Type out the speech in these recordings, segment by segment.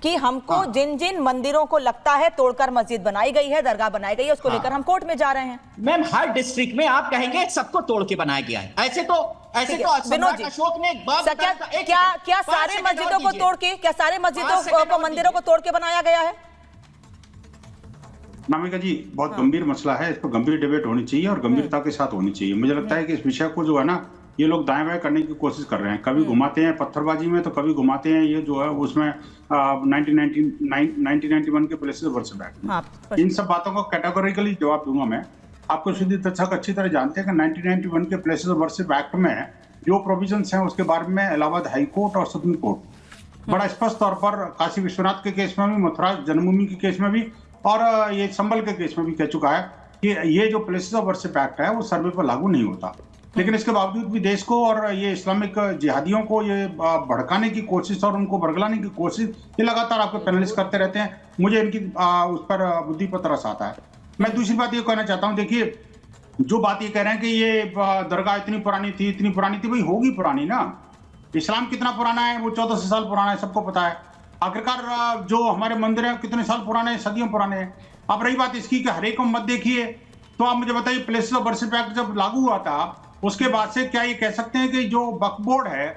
कि हमको जिन जिन मंदिरों को लगता है तोड़कर मस्जिद बनाई गई है, दरगाह बनाई गई है, उसको लेकर हम कोर्ट में जा रहे हैं। मैम हर डिस्ट्रिक्ट में आप कहेंगे सबको तोड़ के बनाया गया है, ऐसे तो विनोद जी, अशोक ने क्या सारे मस्जिदों को तोड़ के, क्या सारे मस्जिदों को, मंदिरों को तोड़ के बनाया गया है? नामिका जी, बहुत गंभीर मसला है, इस पर गंभीर डिबेट होनी चाहिए और गंभीरता के साथ होनी चाहिए। मुझे लगता है कि इस विषय को जो है ना, ये लोग दाएं बाएं करने की कोशिश कर रहे हैं। कभी घुमाते हैं पत्थरबाजी में, तो कभी घुमाते हैं ये जो है उसमें 1991 के प्लेसेस वर्शिप एक्ट। इन सब बातों को कैटेगोरिकली जवाब दूंगा मैं। आपको शुद्ध तथ्य अच्छी तरह जानते हैं कि 1991 के प्लेसेस वर्शिप एक्ट में जो प्रोविजंस हैं उसके बारे में इलाहाबाद हाई कोर्ट और सुप्रीम कोर्ट बड़ा स्पष्ट तौर पर काशी विश्वनाथ के केस में भी, मथुरा जन्मभूमि के केस में भी और ये संभल के केस में भी कह चुका है कि ये जो प्लेसेस ऑफ वर्शिप एक्ट है वो सर्वे पर लागू नहीं होता। लेकिन इसके बावजूद भी देश को और ये इस्लामिक जिहादियों को ये भड़काने की कोशिश और उनको बरगलाने की कोशिश ये लगातार आपके पैनलिस्ट करते रहते हैं। मुझे इनकी उस पर बुद्धि पर तरस आता है। मैं दूसरी बात ये कहना चाहता हूँ, देखिए जो बात ये कह रहे हैं कि ये दरगाह इतनी पुरानी थी, भाई होगी पुरानी ना। इस्लाम कितना पुराना है? वो 1400 साल पुराना है, सबको पता है। आखिरकार जो हमारे मंदिर हैं कितने साल पुराने हैं? सदियों पुराने हैं। अब रही बात इसकी कि हर एक को मत देखिए, तो आप मुझे बताइए प्लेसेस ऑफ वर्शिप एक्ट जब लागू हुआ था उसके बाद से क्या ये कह सकते हैं कि जो वक्फ बोर्ड है,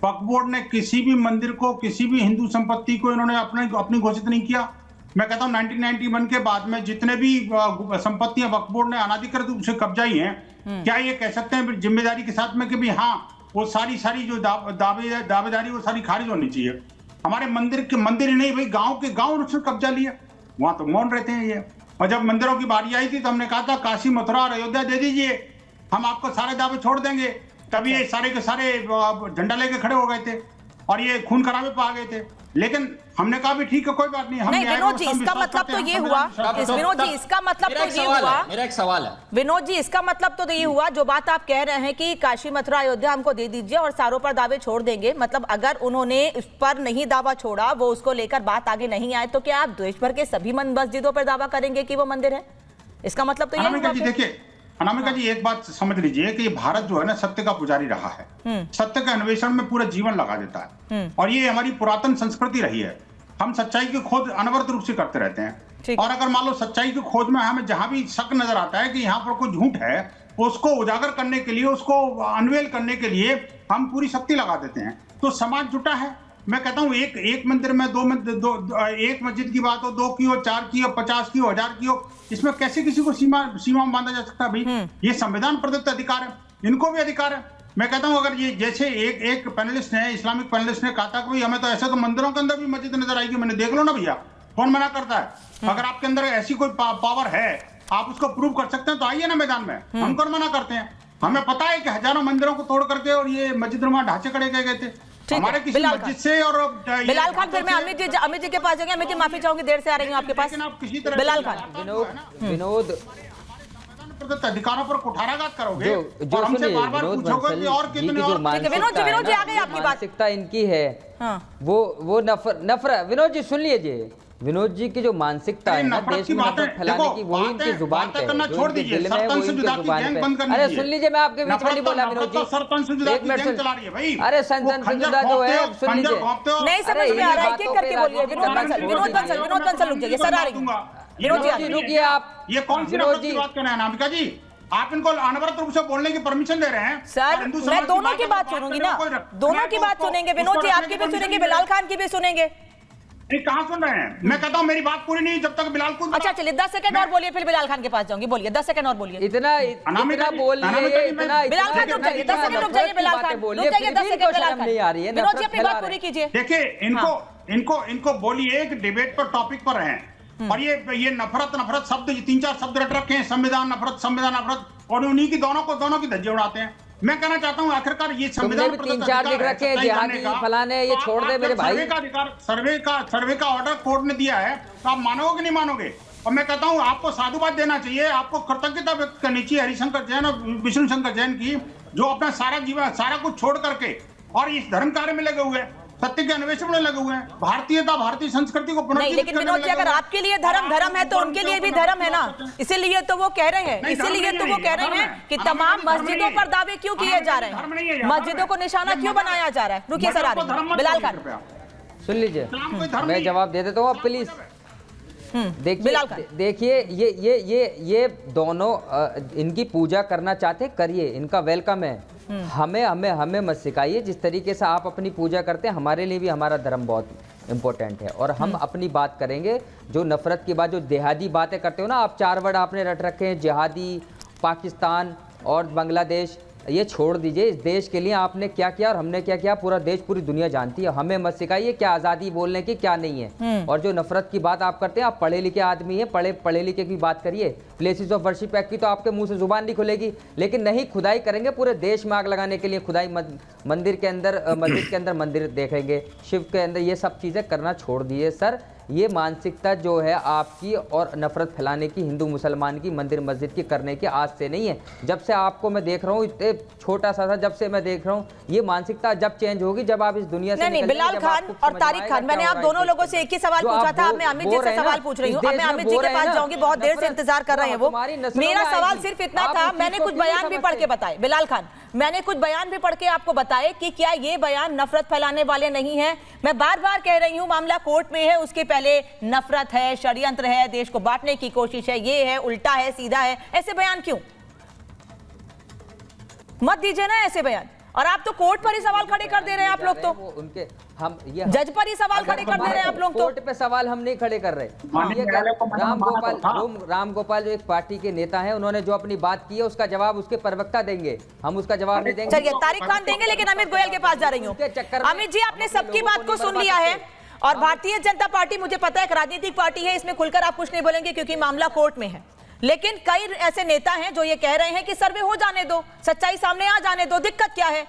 वक्फ बोर्ड ने किसी भी मंदिर को, किसी भी हिंदू संपत्ति को इन्होंने अपनी घोषित नहीं किया? मैं कहता हूँ 1991 के बाद में जितने भी संपत्तियां वक्फ बोर्ड ने अनाधिकृत रूप से कब्जाई हैं, क्या ये कह सकते हैं जिम्मेदारी के साथ में कि भाई हाँ वो सारी जो दावेदारी वो सारी खारिज होनी चाहिए? हमारे मंदिर ही नहीं भाई, गांव के गांव उसने कब्जा लिया, वहां तो मौन रहते हैं ये। और जब मंदिरों की बारी आई थी तो हमने कहा था काशी, मथुरा और अयोध्या दे दीजिए, हम आपको सारे दावे छोड़ देंगे। तभी ये सारे के सारे झंडा लेके खड़े हो गए थे और ये खून खराबे पे आ गए थे। लेकिन हमने कहा भी ठीक है, कोई बात नहीं। नहीं विनोद जी, इसका मतलब तो ये हुआ, विनोद जी इसका मतलब तो ये हुआ, मेरा एक सवाल है विनोद जी, इसका मतलब तो ये हुआ जो बात आप कह रहे हैं कि काशी, मथुरा, अयोध्या हमको दे दीजिए और सारों पर दावे छोड़ देंगे। मतलब अगर उन्होंने उस पर नहीं दावा छोड़ा, वो उसको लेकर बात आगे नहीं आए, तो क्या आप देश भर के सभी मस्जिदों पर दावा करेंगे कि वो मंदिर है? इसका मतलब तो ये हुआ। देखिए अनामिका जी, एक बात समझ लीजिए कि भारत जो है ना सत्य का पुजारी रहा है, सत्य के अन्वेषण में पूरा जीवन लगा देता है और ये हमारी पुरातन संस्कृति रही है। हम सच्चाई की खोज अनवरत रूप से करते रहते हैं और अगर मान लो सच्चाई की खोज में हमें जहां भी शक नजर आता है कि यहाँ पर कोई झूठ है, उसको उजागर करने के लिए, उसको अनवेल करने के लिए हम पूरी शक्ति लगा देते हैं। तो समाज जुटा है। मैं कहता हूँ एक मंदिर में एक मस्जिद की बात हो, 2 की हो, 4 की हो, 50 की हो, 1000 की हो, इसमें कैसे किसी को सीमा में बांधा जा सकता है? भाई ये संविधान प्रदत्त अधिकार है, इनको भी अधिकार है। मैं कहता हूं अगर ये जैसे एक पैनलिस्ट ने, इस्लामिक पैनलिस्ट ने कहा था कि भाई हमें तो ऐसे तो मंदिरों के अंदर भी मस्जिद नजर आएगी, मैंने देख लो ना भैया, कौन मना करता है? अगर आपके अंदर ऐसी कोई पावर है, आप उसको प्रूव कर सकते हैं तो आइए ना मैदान में, हम कौन मना करते हैं? हमें पता है कि हजारों मंदिरों को तोड़ करके और ये मस्जिद नुमा ढांचे खड़े गए गए थे हमारे किसी मस्जिद से। और बिलाल खान, फिर मैं अमित जी के पास जाऊंगी। अमित जी माफी चाहूंगी, देर से आ रही हूँ आपके पास। बिलाल खान, विनोद अधिकारों पर कुठाराघात करोगे और हमसे बार-बार पूछोगे कि और कितने और। विनोद जी आ गई आपकी बात। मानसिकता इनकी है, वो नफरत। विनोद जी सुन लीजिए, विनोद जी की जो मानसिकता है ना देश में नफरत फैलाने की, वही इनकी जुबान पे है, जो इनके दिल में है, वो इनकी जुबान पे। अरे सुन लीजिए, मैं आपके बीच में नहीं बोला विनोद जी, एक मिनट सुन। अरे संजुदा जो है, सुन लीजिए, नहीं समझ में आ रहा है, एक करके बोलिए। विनोद बंसल रुक जाइए, सर आ रही हूँ। विनोद जी रुकिए आप। ये कौन सी नफरत की बात कर रहे हैं अनामिका जी? आप इनको अनवरत रूप से बोलने की परमिशन दे रहे हैं? सर मैं दोनों की बात सुनूंगी ना, दोनों की बात सुनेंगे। विनोद जी आपकी भी सुनेंगे, बिलाल खान की भी सुनेंगे। नहीं, कहाँ सुन रहे हैं? मैं कहता हूँ मेरी बात पूरी नहीं जब तक बिलाल को। अच्छा चलिए 10 सेकंड और बोलिए, फिर बिलाल खान के पास जाऊंगी। बोलिए 10 सेकंड और बोलिए। इतना बोल रही है, बिलाल खान रुक जाइए, 10 सेकंड रुक जाइए। बिलाल खान रुक जाइए, 10 सेकंड। बिलाल खान नहीं आ रही है, विनोद जी अपनी बात पूरी कीजिए। देखिए इनको बोलिए कि डिबेट पर, टॉपिक पर रहें। और ये नफरत शब्द, 3-4 शब्द रट रखे हैं, संविधान नफरत, और उन्हीं की दोनों की धज्जियां उड़ाते हैं। मैं कहना चाहता हूँ आखिरकार ये संविधान 3-4 दिख रखे हैं, जिहादी फलाने, ये छोड़ दे मेरे भाई। सर्वे का ऑर्डर कोर्ट ने दिया है, तो आप मानोगे कि नहीं मानोगे? और मैं कहता हूँ आपको साधुवाद देना चाहिए, आपको कृतज्ञता व्यक्त करनी चाहिए हरिशंकर जैन और विष्णु शंकर जैन की, जो अपना सारा जीवन, सारा कुछ छोड़ करके और इस धर्म कार्य में लगे हुए हैं, सत्य के अन्वेषण में लगे हुए हैं, भारतीयता, भारतीय संस्कृति को नहीं। लेकिन विनोद जी, अगर आपके लिए धर्म है तो उनके लिए भी धर्म है ना, इसीलिए तो वो कह रहे हैं, कि तमाम मस्जिदों पर दावे क्यों किए जा रहे हैं, मस्जिदों को निशाना क्यों बनाया जा रहा है? रुकिए सर, आ रही है बिलाल खान। सुन लीजिए, मैं जवाब दे देता हूँ आप प्लीज। देखिए ये दोनों इनकी पूजा करना चाहते करिए, इनका वेलकम है। हमें मत सिखाइए। जिस तरीके से आप अपनी पूजा करते हैं, हमारे लिए भी हमारा धर्म बहुत इम्पोर्टेंट है और हम अपनी बात करेंगे। जो नफरत की बात, जो देहादी बातें करते हो ना आप, 4 वर्ड आपने रट रखे हैं, जिहादी, पाकिस्तान और बांग्लादेश, ये छोड़ दीजिए। इस देश के लिए आपने क्या किया और हमने क्या किया, पूरा देश पूरी दुनिया जानती है। हमें मत सिखाइए क्या आज़ादी बोलने की क्या नहीं है। और जो नफरत की बात आप करते हैं, आप पढ़े लिखे आदमी हैं, पढ़े लिखे की बात करिए। प्लेसेस ऑफ वर्शिप एक्ट की तो आपके मुंह से जुबान नहीं खुलेगी, लेकिन नहीं खुदाई करेंगे पूरे देश में आग लगाने के लिए। खुदाई मंदिर के अंदर, मस्जिद के अंदर मंदिर देखेंगे, शिव के अंदर, ये सब चीज़ें करना छोड़ दिए सर। ये मानसिकता जो है आपकी और नफरत फैलाने की, हिंदू मुसलमान की, मंदिर मस्जिद की करने की आज से नहीं है। जब से आपको मैं देख रहा हूँ, इतने छोटा सा था, जब से मैं देख रहा हूँ, ये मानसिकता जब चेंज होगी जब आप इस दुनिया से नहीं, बिलाल खान और तारिक खान, मैंने आप दोनों लोगों से एक ही सवाल पूछा था। अब मैं अमित जी से सवाल पूछ रही हूँ। अब मैं अमित जी के पास जाऊंगी, बहुत देर से इंतजार कर रहे हैं वो। मेरा सवाल सिर्फ इतना था, मैंने कुछ बयान भी पढ़ के बताए, बिलाल खान, मैंने कुछ बयान भी पढ़ के आपको बताए कि क्या ये बयान नफरत फैलाने वाले नहीं है। मैं बार बार कह रही हूं, मामला कोर्ट में है, उसके पहले नफरत है, षड्यंत्र है, देश को बांटने की कोशिश है, ये है, उल्टा है, सीधा है। ऐसे बयान क्यों? मत दीजिए ना ऐसे बयान। और आप तो कोर्ट पर ही सवाल खड़े कर दे रहे हैं। आप लोग तो उनके हम ये जज पर ही सवाल खड़े कर दे रहे हैं आप लोग। तो कोर्ट पे सवाल हम नहीं खड़े कर रहे। राम गोपाल जो एक पार्टी के नेता हैं, उन्होंने जो अपनी बात की है उसका जवाब उसके प्रवक्ता देंगे, हम उसका जवाब नहीं देंगे। चलिए तारिक खान देंगे, लेकिन अमित गोयल के पास जा रही हूँ। अमित जी, आपने सबकी बात को सुन लिया है और भारतीय जनता पार्टी, मुझे पता है एक राजनीतिक पार्टी है, इसमें खुलकर आप कुछ नहीं बोलेंगे क्योंकि मामला कोर्ट में है। लेकिन कई ऐसे नेता हैं जो ये कह रहे हैं कि सर्वे हो जाने दो, सच्चाई सामने आ जाने दो, दिक्कत क्या है।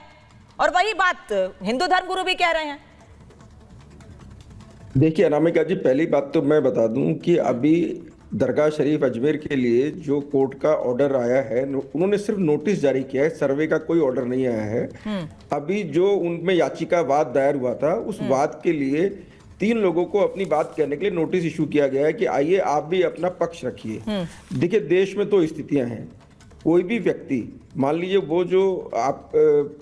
और वही बात हिंदू धर्मगुरु भी कह रहे हैं। देखिए अनामिका जी, पहली बात तो मैं बता दूं कि अभी दरगाह शरीफ अजमेर के लिए जो कोर्ट का ऑर्डर आया है, उन्होंने सिर्फ नोटिस जारी किया है, सर्वे का कोई ऑर्डर नहीं आया है। अभी जो उनमें याचिका वाद दायर हुआ था, उस वाद के लिए 3 लोगों को अपनी बात कहने के लिए नोटिस इशू किया गया है कि आइए आप भी अपना पक्ष रखिए। देखिए देश में 2 स्थितियां हैं। कोई भी व्यक्ति, मान लीजिए वो जो आप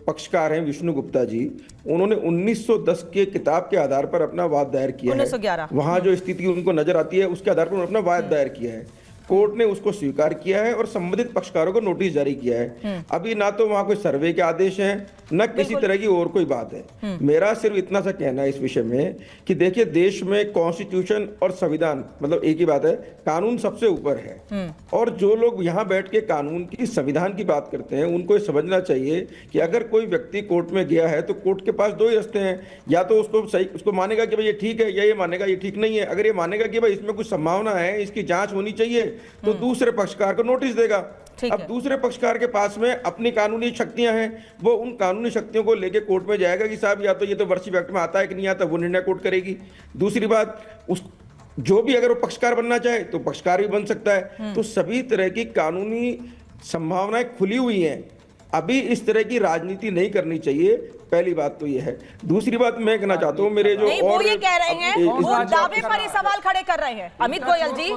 पक्षकार हैं विष्णु गुप्ता जी, उन्होंने 1910 के किताब के आधार पर अपना वाद दायर किया है। 1911 वहां जो स्थिति उनको नजर आती है उसके आधार पर उन्होंने अपना वाद दायर किया है। कोर्ट ने उसको स्वीकार किया है और संबंधित पक्षकारों को नोटिस जारी किया है। अभी ना तो वहां कोई सर्वे के आदेश हैं, न किसी तरह की और कोई बात है। मेरा सिर्फ इतना सा कहना है इस विषय में कि देखिए देश में कॉन्स्टिट्यूशन और संविधान, मतलब एक ही बात है, कानून सबसे ऊपर है। और जो लोग यहाँ बैठ के कानून की, संविधान की बात करते हैं, उनको ये समझना चाहिए कि अगर कोई व्यक्ति कोर्ट में गया है तो कोर्ट के पास 2 ही रास्ते हैं। या तो उसको मानेगा कि भाई ये ठीक है, या ये मानेगा ये ठीक नहीं है। अगर ये मानेगा कि भाई इसमें कुछ संभावना है, इसकी जांच होनी चाहिए, तो दूसरे पक्षकार को नोटिस देगा। अब दूसरे पक्षकार के पास में अपनी कानूनी शक्तियां हैं, वो उन कानूनी शक्तियों को लेके कोर्ट में जाएगा कि साहब या तो ये तो वर्शिप एक्ट में आता है कि नहीं आता, वो निर्णय कोर्ट करेगी। दूसरी बात, उस जो भी अगर वो पक्षकार बनना चाहे तो पक्षकार भी बन सकता है। तो सभी तरह की कानूनी संभावनाएं खुली हुई हैं। अभी इस तरह की राजनीति नहीं करनी चाहिए, पहली बात तो ये है। दूसरी बात मैं कहना चाहता हूँ, मेरे जो नहीं, वो ये कह रहे हैं, वो दावे पर ही सवाल खड़े कर रहे हैं अमित गोयल जी।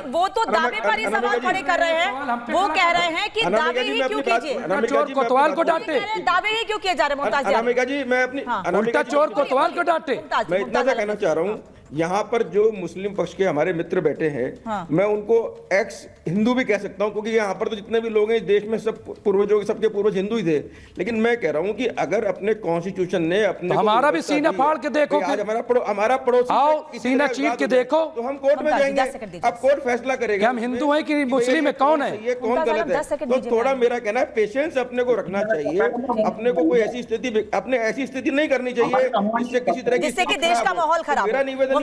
वो तो दावे पर ही सवाल खड़े कर रहे हैं। वो कह रहे हैं कि दावे ही क्यों कीजिए, चोर कोतवाल को डांटे, दावे ही क्यों किए जा रहे हैं। मुमताज अनामिका जी, मैं अपनी उल्टा चोर कोतवाल को डांटे। मैं इतना सा कहना चाह रहा हूँ, यहाँ पर जो मुस्लिम पक्ष के हमारे मित्र बैठे हैं, मैं उनको एक्स हिंदू भी कह सकता हूँ, क्योंकि यहाँ पर तो जितने भी लोग हैं इस देश में सब पूर्वजों, सबके पूर्वज हिंदू ही थे। लेकिन मैं कह रहा हूँ कि अगर अपने कॉन्स्टिट्यूशन ने अपने तो हमारा भी सीना फाड़ के देखो, आज हमारा पड़ोसी आओ सीना चीर के देखो, तो हम कोर्ट में जाएंगे, अब कोर्ट फैसला करेगा हम हिंदू हैं कि मुस्लिम है, कौन है ये, कौन गलत है। तो थोड़ा मेरा कहना है पेशेंस अपने को रखना चाहिए। अपने को कोई ऐसी स्थिति नहीं करनी चाहिए जिससे किसी तरह की देश का माहौल खराब। मेरा निवेदन